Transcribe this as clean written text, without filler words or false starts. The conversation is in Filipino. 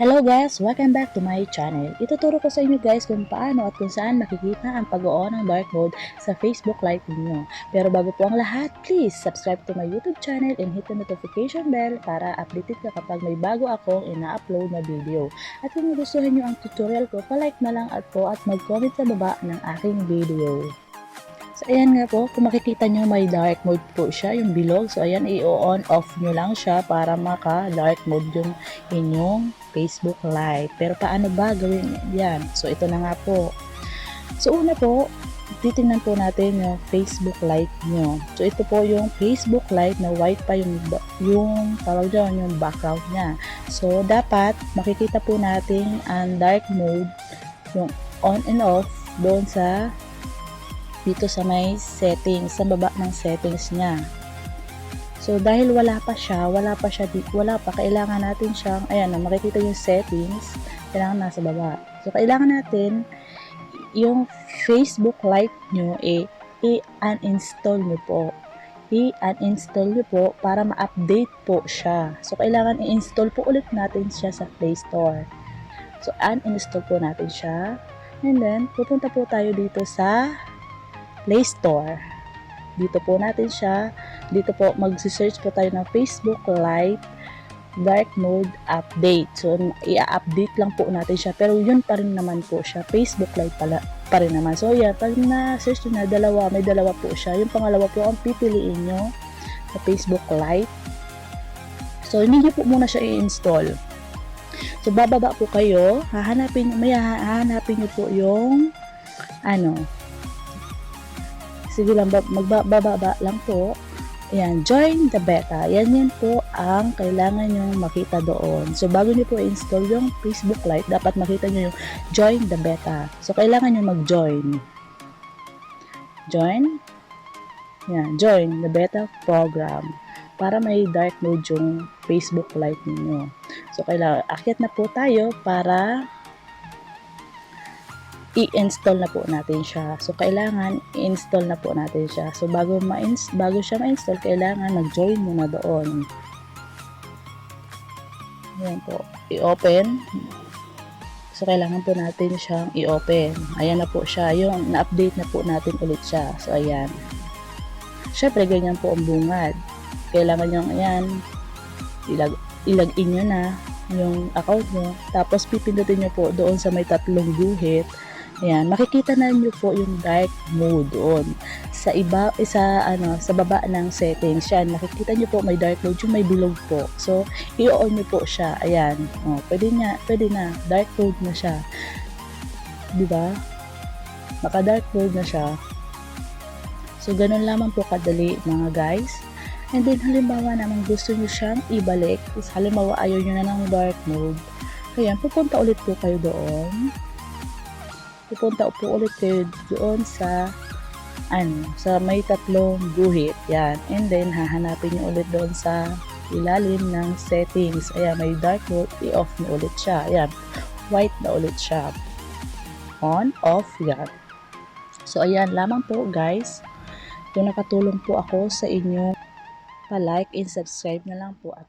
Hello guys! Welcome back to my channel. Ituturo ko sa inyo guys kung paano at kung saan makikita ang pag-on ng dark mode sa Facebook Live ninyo. Pero bago po ang lahat, please subscribe to my YouTube channel and hit the notification bell para updated ka kapag may bago akong ina-upload na video. At kung gustuhan nyo ang tutorial ko, palike na lang ako at mag-comment sa baba ng aking video. So, ayan nga po, kung makikita nyo may dark mode po siya, yung bilog. So, ayan, i-on off nyo lang siya para maka-dark mode yung inyong Facebook Live. Pero paano ba gawin yan? So, ito na nga po. So, una po, titingnan po natin yung Facebook Live nyo. So, ito po yung Facebook Live na white pa yung tawag dyan, yung background niya. So, dapat makikita po natin ang dark mode, yung on and off, doon sa dito sa may settings, sa baba ng settings niya. So, dahil wala pa, kailangan natin siyang, ayan na, makikita yung settings, kailangan nasa baba. So, kailangan natin, yung Facebook Live nyo, i-uninstall nyo po. I-uninstall nyo po para ma-update po siya. So, kailangan i-install po ulit natin siya sa Play Store. So, uninstall po natin siya. And then, pupunta po tayo dito sa Play Store. Dito po natin siya. Dito po mag-search po tayo ng Facebook Live Dark Mode Update. So, i-update lang po natin siya. Pero yun pa rin naman po siya. Facebook Live pa rin naman. So, yan. Pag na-search nyo na, may dalawa po siya. Yung pangalawa po ang pipiliin nyo sa Facebook Live. So, hindi nyo po muna siya i-install. So, bababa po kayo. Hahanapin nyo po yung sige lang, magbababa lang po. Ayan, join the beta. Yan po ang kailangan nyo makita doon. So, bago nyo po i-install yung Facebook Live, dapat makita nyo yung join the beta. So, kailangan nyo mag-join. Join. Yan, join the beta program. Para may dark mode yung Facebook Live ninyo. So, kailangan, akyat na po tayo para i-install na po natin siya. So, kailangan i-install na po natin siya. So, bago siya ma-install, kailangan mag-join muna doon. Ayan po. I-open. So, kailangan po natin siyang i-open. Ayan na po siya. Yung na-update na po natin ulit siya. So, ayan. Siyempre, ganyan po ang bungad. Kailangan nyo, ayan, ilag-in nyo na yung account nyo. Tapos, pipindutin nyo po doon sa may tatlong guhit. Ayan, makikita na niyo po yung dark mode doon. Sa baba ng settings, yan, makikita niyo po may dark mode, yung may bilog po. So, i-on niyo po siya. Ayan. Oh, pwede na. Dark mode na siya. 'Di ba? Maka-dark mode na siya. So, ganun lamang po kadali, mga guys. And then, halimbawa naman gusto niyo siyang ibalik. Halimbawa, ayaw niyo na ng dark mode. Ayan, pupunta ulit po kayo doon. Pupunta po ulit kayo doon sa may tatlong guhit. Yan. And then, hahanapin nyo ulit doon sa ilalim ng settings. Ayan, may dark mode. I-off nyo ulit siya. Ayan. White na ulit siya. On, off. Yan. So, ayan lamang po guys. Kung nakatulong po ako sa inyo, pa-like and subscribe na lang po at